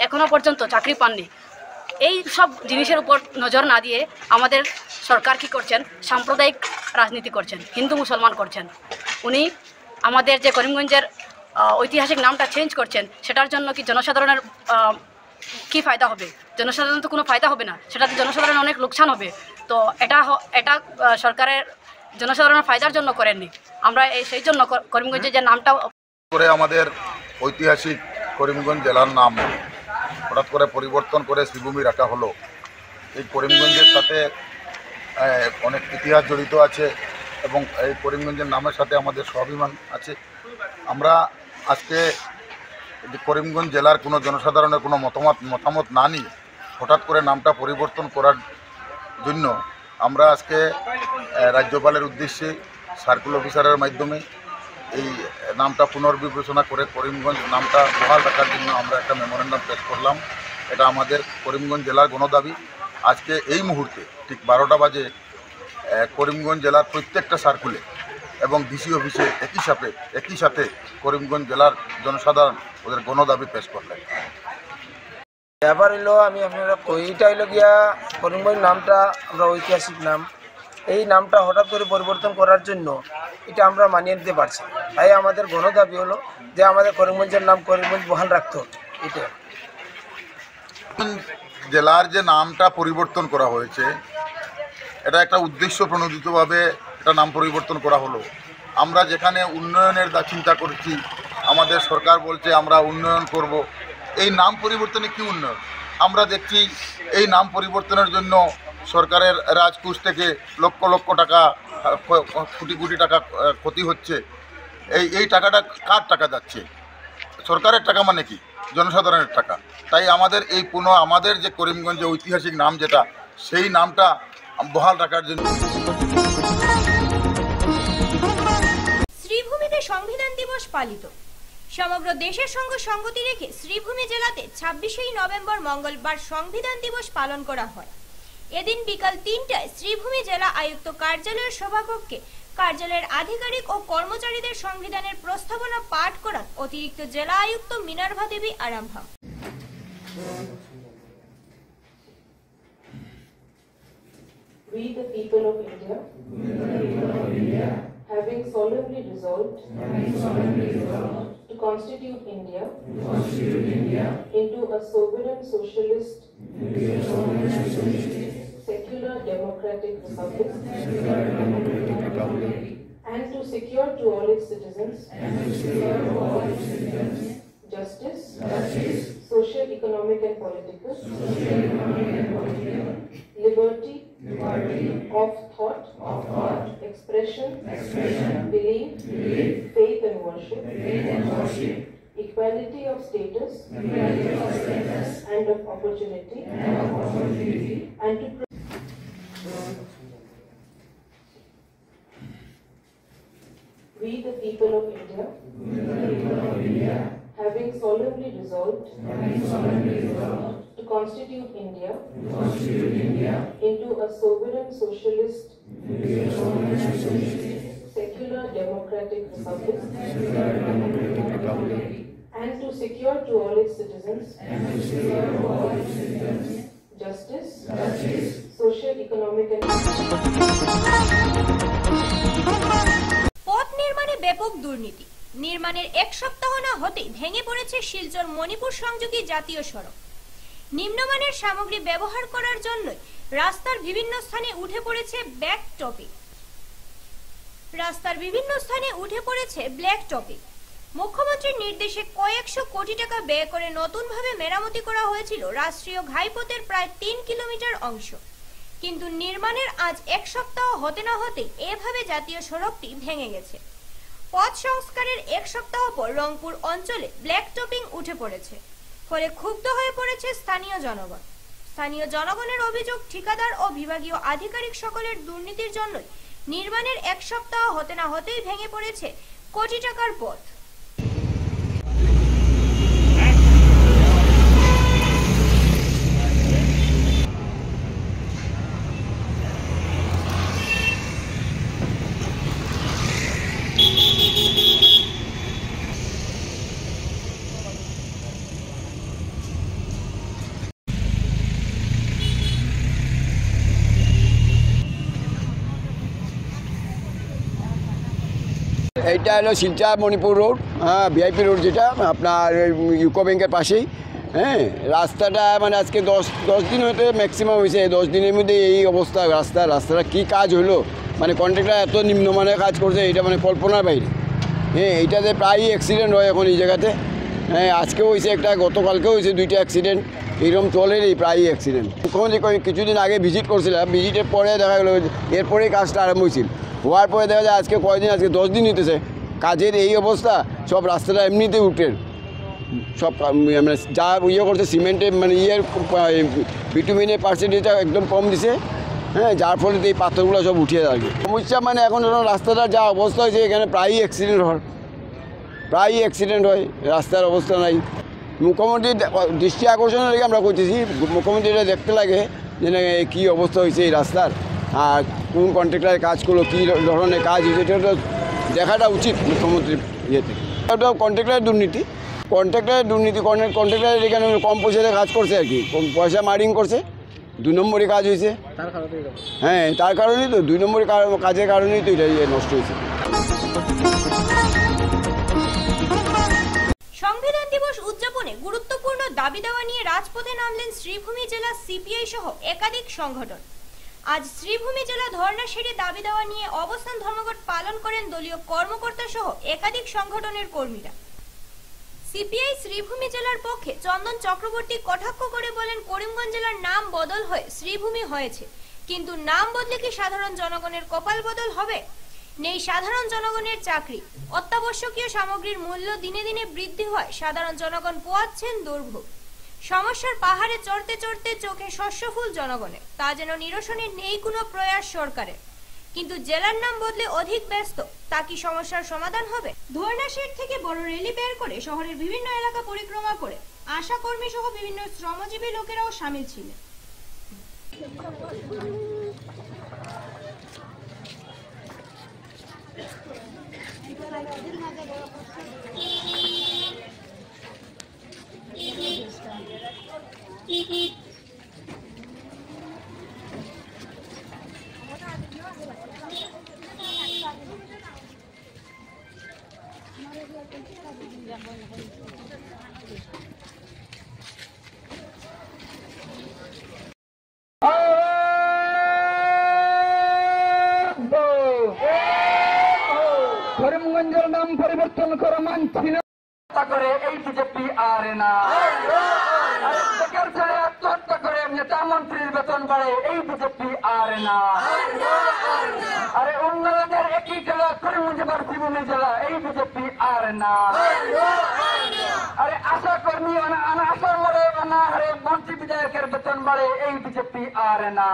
এখনো পর্যন্ত চাকরি পাননি। এই সব জিনিসের উপর নজর না দিয়ে আমাদের সরকার কি করছেন? সাম্প্রদায়িক রাজনীতি করছেন, হিন্দু মুসলমান করছেন। উনি আমাদের যে করিমগঞ্জের ঐতিহাসিক নামটা চেঞ্জ করছেন, সেটার জন্য কি জনসাধারণের কি ফায়দা হবে? জনসাধারণ তো কোনো ফায়দা হবে না, সেটাতে জনসাধারণের অনেক লোকসান হবে। তো এটা সরকারের জনসাধারণের ফায়দার জন্য করেননি। আমরা সেই জন্য করিমগঞ্জের যে নামটা
করে আমাদের ঐতিহাসিক করিমগঞ্জ জেলার নাম হঠাৎ করে পরিবর্তন করে শ্রীভূমি রাখা হলো। এই করিমগঞ্জের সাথে অনেক ইতিহাস জড়িত আছে এবং এই করিমগঞ্জের নামের সাথে আমাদের স্বাভিমান আছে। আমরা আজকে করিমগঞ্জ জেলার কোনো জনসাধারণের কোনো মতামত না নিয়ে হঠাৎ করে নামটা পরিবর্তন করার জন্য আমরা আজকে রাজ্যপালের উদ্দেশ্যে সার্কেল অফিসারের মাধ্যমে এই নামটা পুনর্বিবেচনা করে করিমগঞ্জ নামটা বহাল রাখার জন্য আমরা একটা মেমোরেন্ডাম পেশ করলাম। এটা আমাদের করিমগঞ্জ জেলার গণদাবি। আজকে এই মুহূর্তে ঠিক 12টা বাজে করিমগঞ্জ জেলার প্রত্যেকটা সার্কুলে এবং ডিসি অফিসে একই সাথে করিমগঞ্জ জেলার জনসাধারণ ওদের গণদাবি পেশ করলেন।
ব্যাপার হইলো আমি আপনারা এইটা হইলো গিয়া করিমগঞ্জ নামটা আমরা ঐতিহাসিক নাম, এই নামটা হঠাৎ করে পরিবর্তন করার জন্য এটা আমরা মানিয়ে নিতে পারছি। তাই আমাদের গণদাবি হলো যে আমাদের করিমগঞ্জের নাম করিমগঞ্জ বহাল রাখতে হবে। এটা
জেলার যে নামটা পরিবর্তন করা হয়েছে এটা একটা উদ্দেশ্য প্রণোদিতভাবে এটা নাম পরিবর্তন করা হলো। আমরা যেখানে উন্নয়নের চিন্তা করছি, আমাদের সরকার বলছে আমরা উন্নয়ন করব, এই নাম পরিবর্তনে কি উন্নয়ন? আমরা দেখছি এই নাম পরিবর্তনের জন্য সরকারের রাজকোষ থেকে লক্ষ লক্ষ টাকা, কোটি কোটি টাকা ক্ষতি হচ্ছে। এই টাকাটা কার টাকা যাচ্ছে? সরকারের টাকা মানে কি? জনসাধারণের টাকা। তাই আমাদের এই আমাদের যে করিমগঞ্জে ঐতিহাসিক নাম যেটা, সেই নামটা বহাল রাখার জন্য।
শ্রীভূমিতে সংবিধান দিবস পালিত। সমগ্র দেশের সঙ্গে সঙ্গতি রেখে শ্রীভূমি জেলাতে 26 নভেম্বর মঙ্গলবার সংবিধান দিবস পালন করা হয়। এদিন বিকাল 3টায় শ্রীভূমি জেলা আয়ুক্ত কার্যালয়ের সভাকক্ষে কার্যালয়ের আধিকারিক ও কর্মচারীদের সংবিধানের প্রস্তাবনা পাঠ করান অতিরিক্ত জেলা আয়ুক্ত Minerva Devi Arambam.
We the people of India, having solemnly resolved to constitute India into a sovereign socialist, secular democratic republic, and to secure to all its citizens justice, social, economic and political, liberty of thought, expression, belief, faith and worship, equality of status and of opportunity, and to we the people of India, having solemnly resolved to constitute India into a sovereign socialist, secular democratic republic, and to secure to all its citizens justice, social, economic and
পথ নির্মাণে ব্যাপক দুর্নীতি। নির্মাণের এক সপ্তাহ না হতেই ভেঙে পড়েছে শিলচর মণিপুর সংযোগী জাতীয় সড়ক। নিম্নমানের সামগ্রী ব্যবহার করার জন্যই রাস্তার বিভিন্ন স্থানে উঠে পড়েছে ব্ল্যাক টপিং। মুখ্যমন্ত্রীর নির্দেশে কয়েকশো কোটি টাকা ব্যয় করে নতুনভাবে মেরামতি করা হয়েছিল রাষ্ট্রীয় ঘাইপথের প্রায় 3 কিলোমিটার অংশ। কিন্তু নির্মাণের আজ এক সপ্তাহ হতে না হতেই এভাবে জাতীয় সড়কটি ভেঙে গেছে। পথ সংস্কারের এক সপ্তাহ পর রংপুর অঞ্চলে ব্ল্যাক টপিং উঠে পড়েছে, ফলে ক্ষুব্ধ হয়ে পড়েছে স্থানীয় জনগণ। স্থানীয় জনগণের অভিযোগ, ঠিকাদার ও বিভাগীয় আধিকারিক সকলের দুর্নীতির জন্যই নির্মাণের এক সপ্তাহ হতে না হতেই ভেঙে পড়েছে কোটি টাকার পথ।
এইটা হলো শিলচর মণিপুর রোড, হ্যাঁ, ভিআইপি রোড, যেটা আপনার ইউকো ব্যাংকের পাশেই। হ্যাঁ, রাস্তাটা মানে আজকে 10 দিন হতে ম্যাক্সিমাম হয়েছে। 10 দিনের মধ্যে এই অবস্থা। রাস্তাটা কী কাজ হলো, মানে কন্ট্রাক্টর এত নিম্নমানের কাজ করছে, এটা মানে কল্পনার বাইরে। হ্যাঁ, এইটাতে প্রায়ই অ্যাক্সিডেন্ট হয় এখন এই জায়গাতে। হ্যাঁ, আজকেও হয়েছে একটা, গতকালকেও হয়েছে 2টা অ্যাক্সিডেন্ট। এইরকম চলেই প্রায়ই অ্যাক্সিডেন্ট। মুখ্যমন্ত্রী কিছুদিন আগে ভিজিট করছিলাম, ভিজিটের পরে দেখা গেলো এরপরেই কাজটা আরম্ভ হয়েছিল। হওয়ার পরে দেখা যায় আজকে কয়দিন, আজকে 10 দিন হইতেছে কাজের এই অবস্থা। সব রাস্তাটা এমনিতে উঠে সব মানে যা করছে সিমেন্টের মানে বিটুমিনের পার্সেন্টেজটা একদম কম দিছে। হ্যাঁ, যার ফলে এই পাথরগুলো সব উঠিয়ে থাকে। সমস্যা মানে এখন রাস্তাটার যা অবস্থা হয়েছে, এখানে প্রায়ই অ্যাক্সিডেন্ট হয়, রাস্তার অবস্থা নাই। মুখ্যমন্ত্রীর দৃষ্টি আকর্ষণের লেগে আমরা করতেছি, মুখ্যমন্ত্রী এটা দেখতে লাগে যে কী অবস্থা হয়েছে এই রাস্তার, আর কোন কন্ট্রাক্টরের কাজ করলো, কী ধরনের কাজ হয়েছে, এটা দেখাটা উচিত মুখ্যমন্ত্রীর ইয়েতে। এটা কন্ট্রাক্টরের দুর্নীতি, কন্ট্রাক্টরের এখানে কম পয়সাতে কাজ করছে আর কি, কম পয়সা মার্জিন করছে, 2 নম্বরে কাজ হয়েছে। হ্যাঁ, তার কারণেই তো 2 নম্বরের কাজের কারণেই তো এটা নষ্ট হয়েছে।
সংবিধান দিবস উদযাপনে গুরুত্বপূর্ণ দাবি দেওয়া নিয়ে রাজপথে নামলেন শ্রীভূমি জেলা সিপিআই সহ একাধিক সংগঠন। আজ শ্রীভূমি জেলা ধর্ণা সেরে দাবি দেওয়া নিয়ে অবস্থান ধর্মঘট পালন করেন দলীয় কর্মকর্তা সহ একাধিক সংগঠনের কর্মীরা। সিপিআই শ্রীভূমি জেলার পক্ষে চন্দন চক্রবর্তী কটাক্ষ করে বলেন, করিমগঞ্জ জেলার নাম বদল হয়ে শ্রীভূমি হয়েছে, কিন্তু নাম বদলে কি সাধারণ জনগণের কপাল বদল হবে? নেই সাধারণ জনগণের চাকরি, অত্যাবশ্যকীয় সামগ্রীর মূল্য দিনে দিনে বৃদ্ধি হয়, সাধারণ জনগণ পোয়াচ্ছেন দুর্ভোগ। সমস্যার পাহাড়ে চড়তে চড়তে চোখে শস্যফুল জনগণের, তা যেন নিরসনে নেই কোনো প্রয়াস সরকারের। কিন্তু জেলার নাম বদলে অধিক ব্যস্ত, তা কি সমস্যার সমাধান হবে? ধর্ণা শেড থেকে বড় র্যালি বের করে শহরের বিভিন্ন এলাকা পরিক্রমা করে আশা কর্মী সহ বিভিন্ন শ্রমজীবী লোকেরাও শামিল ছিলেন।
করিমগঞ্জের নাম পরিবর্তন করা মানছি না করে এই বিজেপি আর না। বেকার ছেলে আত্মহত্যা করে নেতা মন্ত্রীর বেতন বাড়ে এই বিজেপি আর না। আরে উন্নয়নের একই জেলা করিমগঞ্জ শ্রীভূমি জেলা এই বিজেপি আর না। আরে আশা কর্মী আশা মরে অনাহারে মন্ত্রী বিধায়কের বেতন বাড়ে এই বিজেপি আর না।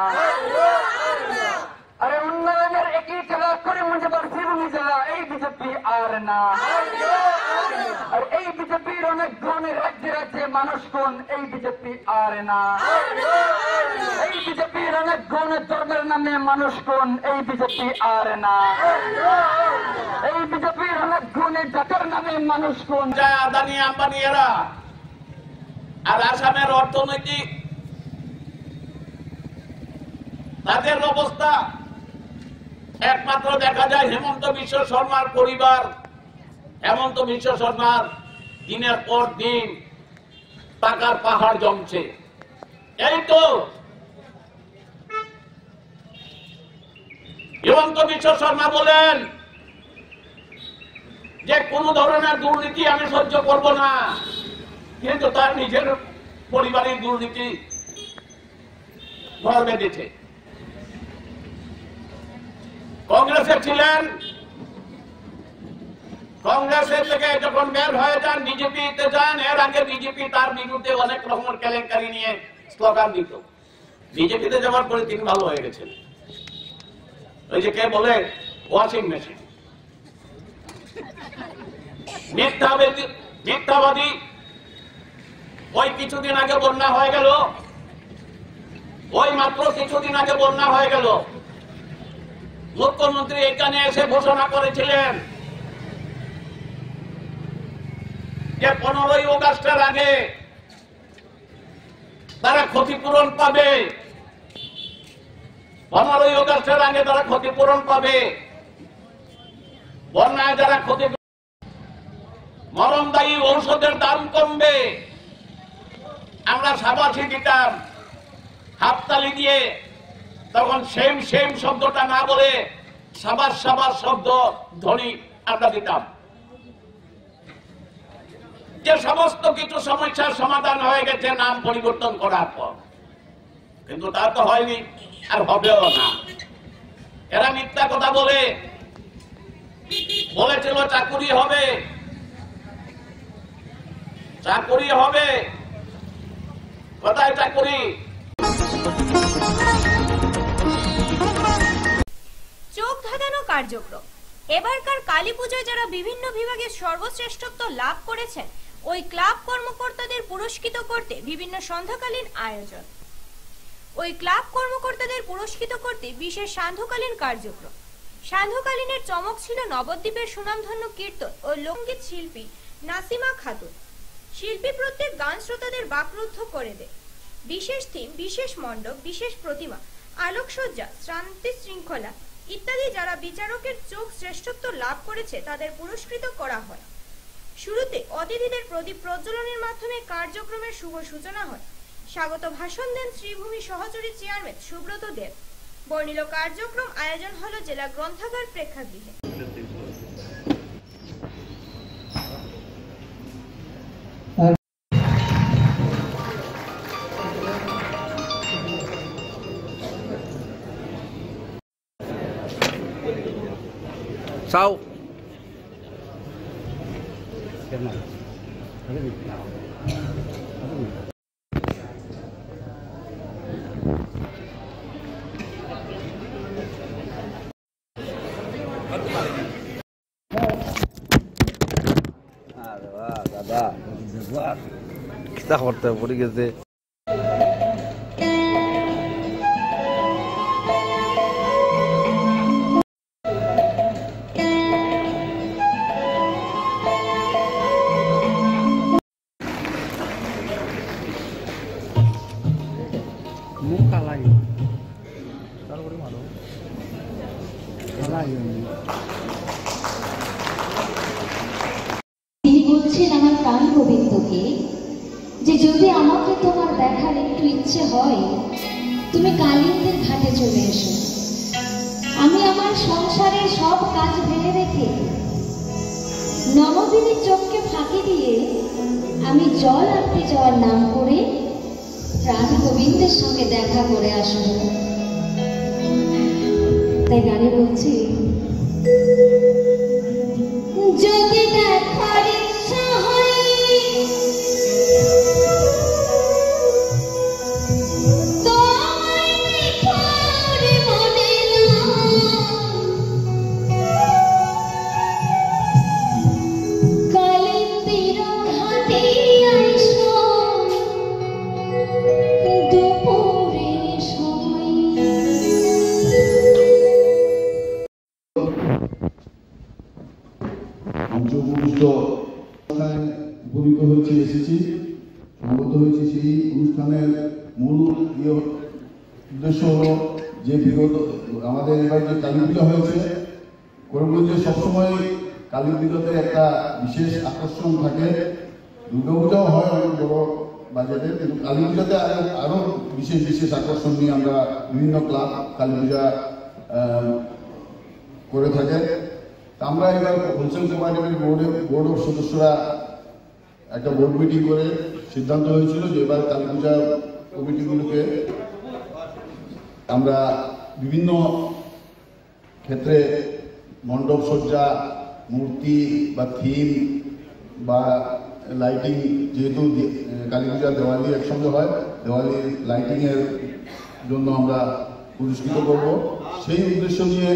আরে উন্নয়নের একই জেলা করিমগঞ্জ শ্রীভূমি জেলা এই বিজেপি আর না। আর এই বিজেপির অনেক ধরনের রাজ্যে রাজ্যে মানুষ কোন এই বিজেপি আর না। এই বিজেপির অনেক ধরনের ধর্মের নামে মানুষ কোন এই বিজেপি আর না। এই বিজেপির অনেক ধরনের জাতের নামে মানুষ কোন
আদানি আম্বানি এরা আর আসামের অর্থনৈতিক তাদের অবস্থা একমাত্র দেখা যায় হেমন্ত বিশ্ব শর্মার পরিবার। হেমন্ত বিশ্ব শর্মার দিনের পর দিন টাকার পাহাড় জমছে। এই তো হেমন্ত বিশ্ব শর্মা বলেন যে কোন ধরনের দুর্নীতি আমি সহ্য করব না, কিন্তু তার নিজের পরিবারের দুর্নীতি ঘর বেঁধেছে। কংগ্রেসে ছিলেন, কংগ্রেসের থেকে যখন বের হয়ে যান বিজেপিতে যান, এর আগে বিজেপি তার বিরুদ্ধে অনেক রকমের কেলেঙ্কারি নিয়ে স্লোগান দিত। বিজেপিতে যাওয়ার পরে তিনি ভালো হয়ে গেছেন। ওই যে কে বলে ওয়াশিং মেশিন, মিথ্যাবাদী। ওই কিছুদিন আগে বন্যা হয়ে গেল, ওই মাত্র কিছুদিন আগে বন্যা হয়ে গেল। মুখ্যমন্ত্রী এখানে এসে ঘোষণা করেছিলেন যে 15ই অগাস্টের আগে তারা ক্ষতিপূরণ পাবে। 15ই অগাস্টের আগে তারা ক্ষতিপূরণ পাবে। বন্যায় যারা ক্ষতি, মরণদায়ী ঔষধের দাম কমবে। আমরা সাবাসী দিতাম হাততালি দিয়ে, তখন সেম সেম শব্দটা না বলে সাবাস সাবাস শব্দ ধ্বনি আমরা দিতাম। যে সমস্ত কিছু সমস্যার সমাধান হয়ে গেছে নাম পরিবর্তন করার পর, কিন্তু তা তো হয়নি আর হবেও না। এরা মিথ্যা কথা বলেছিল চাকুরি হবে, চাকুরি হবে। কোথায় চাকুরি?
চোখ ধাঁধানো কার্যক্রম। এবারকার কালী পুজোয় যারা বিভিন্ন বিভাগে সর্বশ্রেষ্ঠত্ব লাভ করেছেন, ওই ক্লাব কর্মকর্তাদের পুরস্কৃত করতে বিভিন্ন সন্ধ্যাকালীন আয়োজন। ওই ক্লাব কর্মকর্তাদের পুরস্কৃত করতে বিশেষ সান্ধ্যকালীন কার্যক্রম। সান্ধ্যকালীনের চমক ছিল নবদ্বীপের সুনামধন্য কীর্তন ও লোকগীত শিল্পী নাসিমা খাতুন। শিল্পী প্রত্যেক গান শ্রোতাদের বাকরুদ্ধ করে দেয়। বিশেষ থিম, বিশেষ মণ্ডপ, বিশেষ প্রতিমা, আলোকসজ্জা, শান্তি শৃঙ্খলা ইত্যাদি যারা বিচারকের চোখ শ্রেষ্ঠত্ব লাভ করেছে তাদের পুরস্কৃত করা হয়। শুরুতে অতিথিদের প্রদীপ প্রজ্বলনের মাধ্যমে কার্যক্রমের শুভ সূচনা হয়। স্বাগত ভাষণ দেন শ্রীভূমি সহচরী চেয়ারম্যান সুব্রত দেব। বর্ণিল কার্যক্রম আয়োজন হলো জেলা গ্রন্থাগার প্রেক্ষাগৃহে।
চাও দাদা কিতা করতে পড়ে গেছে।
তিনি বলছেন আমার প্রাণ গোবিন্দকে যে যদি আমাকে তোমার দেখার একটু ইচ্ছে হয় তুমি কালিন্দের ঘাটে চলে এসো। আমি আমার সংসারের সব কাজ ফেলে রেখে নবদিনীর চোখকে ফাঁকি দিয়ে আমি জল আনতে যাওয়ার নাম করে প্রাণ গোবিন্দের সঙ্গে দেখা করে আসবো। তাই গানে বলছি, যদি দেখার ইচ্ছা হয়
উপনীত হয়েছে, এসেছি, সমবেত হয়েছি। সেই অনুষ্ঠানের মূল উদ্দেশ্য হলো যে বিগত আমাদের এবার যে কালী পূজা হয়েছে, করিমগঞ্জে সবসময় কালী পুজোতে একটা বিশেষ আকর্ষণ থাকে। দুর্গাপূজাও হয় অনেক বড় বাজেটে, কিন্তু কালী পূজাতে আরও বিশেষ বিশেষ আকর্ষণ নিয়ে আমরা বিভিন্ন ক্লাব কালী পূজা করে থাকে। আমরা এবার হোলসেল কোঅপারেটিভ বোর্ড অফ সদস্যরা একটা বোর্ড মিটিং করে সিদ্ধান্ত হয়েছিল যে এবার কালী পূজা কমিটিগুলোকে আমরা বিভিন্ন ক্ষেত্রে মণ্ডপ সজ্জা, মূর্তি বা থিম বা লাইটিং, যেহেতু কালী পূজা দেওয়ালি একসঙ্গে হয়, দেওয়ালির লাইটিংয়ের জন্য আমরা পুরস্কৃত করব। সেই উদ্দেশ্য নিয়ে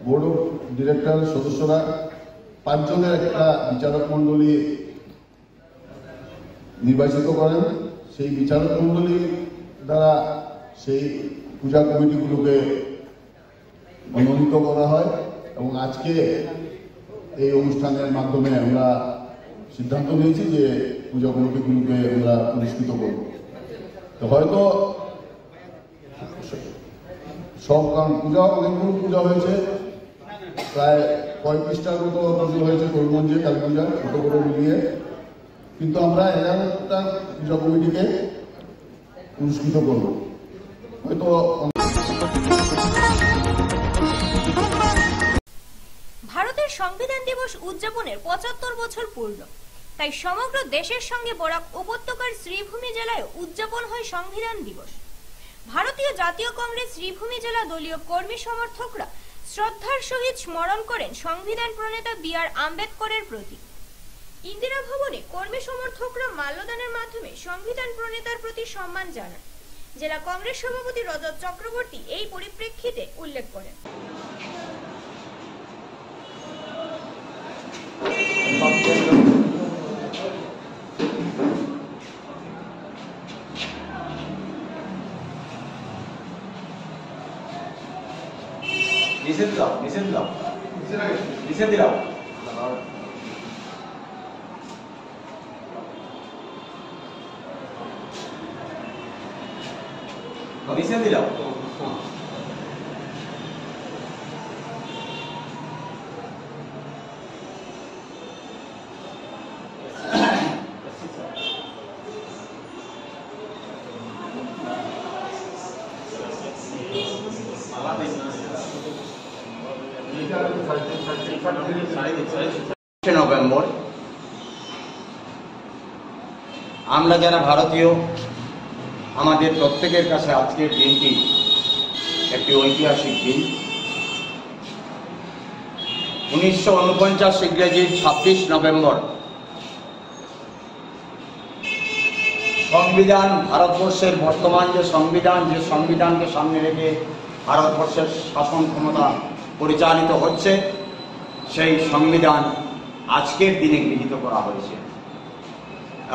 বোর্ড অফ ডিরেক্টর সদস্যরা 5 জনের একটা বিচারক মণ্ডলী নির্বাচিত করেন। সেই বিচারক মণ্ডলী দ্বারা সেই পূজা কমিটিগুলোকে মনোনীত করা হয় এবং আজকে এই অনুষ্ঠানের মাধ্যমে আমরা সিদ্ধান্ত নিয়েছি যে পূজা কমিটিগুলোকে আমরা পুরস্কৃত করব। তো হয়তো সব, কারণ পূজা অনেকগুলো পূজা হয়েছে, প্রায় 35টার মতো পুজো হয়েছে করিমগঞ্জে কালী পূজা ছোট বড় মিলিয়ে, কিন্তু আমরা 11টা পূজা কমিটিকে পুরস্কৃত করব। হয়তো
ভারতের সংবিধান দিবস উদযাপনের 75 বছর পূর্ণ, তাই সমগ্র দেশের সঙ্গে বরাক উপত্যকার শ্রীভূমি জেলায় উদযাপন হয় সংবিধান দিবস। ভারতীয় জাতীয় কংগ্রেস শ্রীভূমি জেলা দলীয় কর্মী সমর্থকরা শ্রদ্ধার সহিত স্মরণ করেন সংবিধান প্রণেতা বি.আর. আম্বেদকরের প্রতি। ইন্দিরা ভবনে কর্মী সমর্থকরা মাল্যদানের মাধ্যমে সংবিধান প্রণেতার প্রতি সম্মান জানান। জেলা কংগ্রেস সভাপতি রজত চক্রবর্তী এই পরিপ্রেক্ষিতে উল্লেখ করেন।
নভেম্বর আমরা যারা ভারতীয় আমাদের প্রত্যেকের কাছে আজকের দিনটি একটি ঐতিহাসিক দিন। 1949 ইংরেজির 26 নভেম্বর সংবিধান, ভারতবর্ষের বর্তমান যে সংবিধানকে সামনে রেখে ভারতবর্ষের শাসন ক্ষমতা পরিচালিত হচ্ছে, সেই সংবিধান আজকের দিনে গৃহীত করা হয়েছে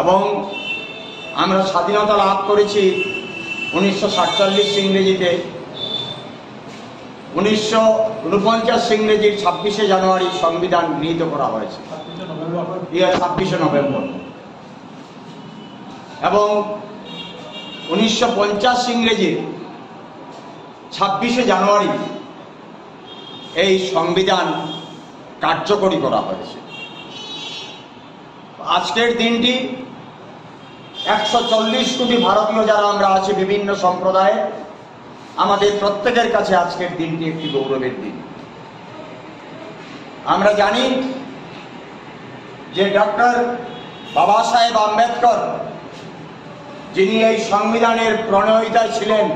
এবং আমরা স্বাধীনতা লাভ করেছি 1947 ইংরেজিতে, 1949 ইংরেজির 26শে জানুয়ারি সংবিধান গৃহীত করা হয়েছে, 26শে নভেম্বর, এবং 1950 ইংরেজির 26শে জানুয়ারি এই সংবিধান কার্যকরী করা হয়েছে। আজকের দিনটি 140 কোটি ভারতীয় যারা আমরা আছি বিভিন্ন সম্প্রদায়ে, আমাদের প্রত্যেকের কাছে আজকের দিনটি একটি গৌরবের দিন। আমরা জানি যে ডক্টর বাবা সাহেব আম্বেদকর, যিনি এই সংবিধানের প্রণয়িতা ছিলেন,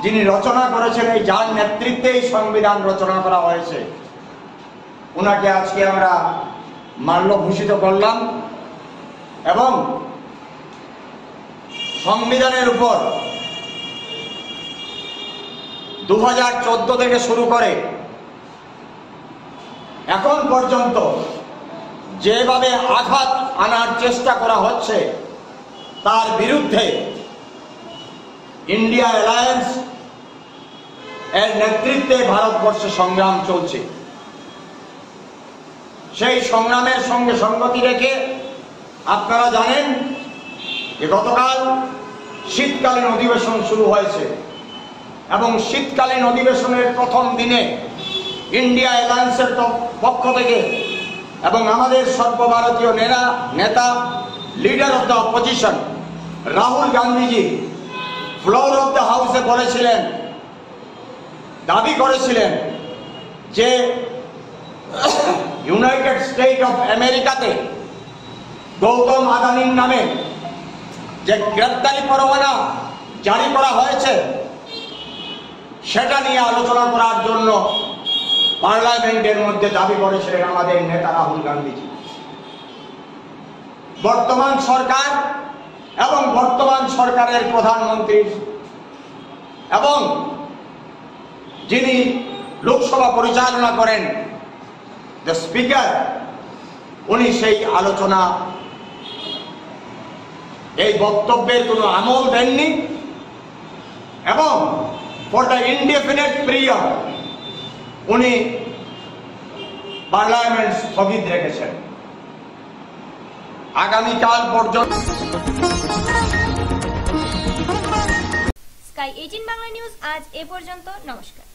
যিনি রচনা করেছেন, এই যার নেতৃত্বে এই সংবিধান রচনা করা হয়েছে, ওনাকে আজকে আমরা মাল্যভূষিত করলাম এবং সংবিধানের উপর 2014 থেকে শুরু করে এখন পর্যন্ত যেভাবে আঘাত আনার চেষ্টা করা হচ্ছে, তার বিরুদ্ধে ইন্ডিয়া অ্যালায়েন্স এর নেতৃত্বে ভারতবর্ষে সংগ্রাম চলছে। সেই সংগ্রামের সঙ্গে সঙ্গতি রেখে আপনারা জানেন যে গতকাল শীতকালীন অধিবেশন শুরু হয়েছে এবং শীতকালীন অধিবেশনের প্রথম দিনে ইন্ডিয়া অ্যালায়েন্সের পক্ষ থেকে এবং আমাদের সর্বভারতীয় নেতা leader of the opposition Rahul Gandhiji floor of the হাউসে বলেছিলেন, দাবি করেছিলেন যে ইউনাইটেড স্টেট অফ আমেরিকাতে গৌতম আদানির নামে যে গ্রেপ্তারি পরোয়ানা জারি করা হয়েছে, সেটা নিয়ে আলোচনা করার জন্য পার্লামেন্টের মধ্যে দাবি করেছিলেন আমাদের নেতা রাহুল গান্ধীজি। বর্তমান সরকার এবং বর্তমান সরকারের প্রধানমন্ত্রী এবং যিনি লোকসভা পরিচালনা করেন, দ্য স্পিকার, উনি সেই আলোচনা, এই বক্তব্যের কোনো আমল দেননি এবং ফর দ্য ইনডেফিনিট পিরিয়ড উনি পার্লামেন্ট স্থগিত রেখেছেন আগামীকাল পর্যন্ত।
স্কাই 18 বাংলা নিউজ আজ এ পর্যন্ত। নমস্কার।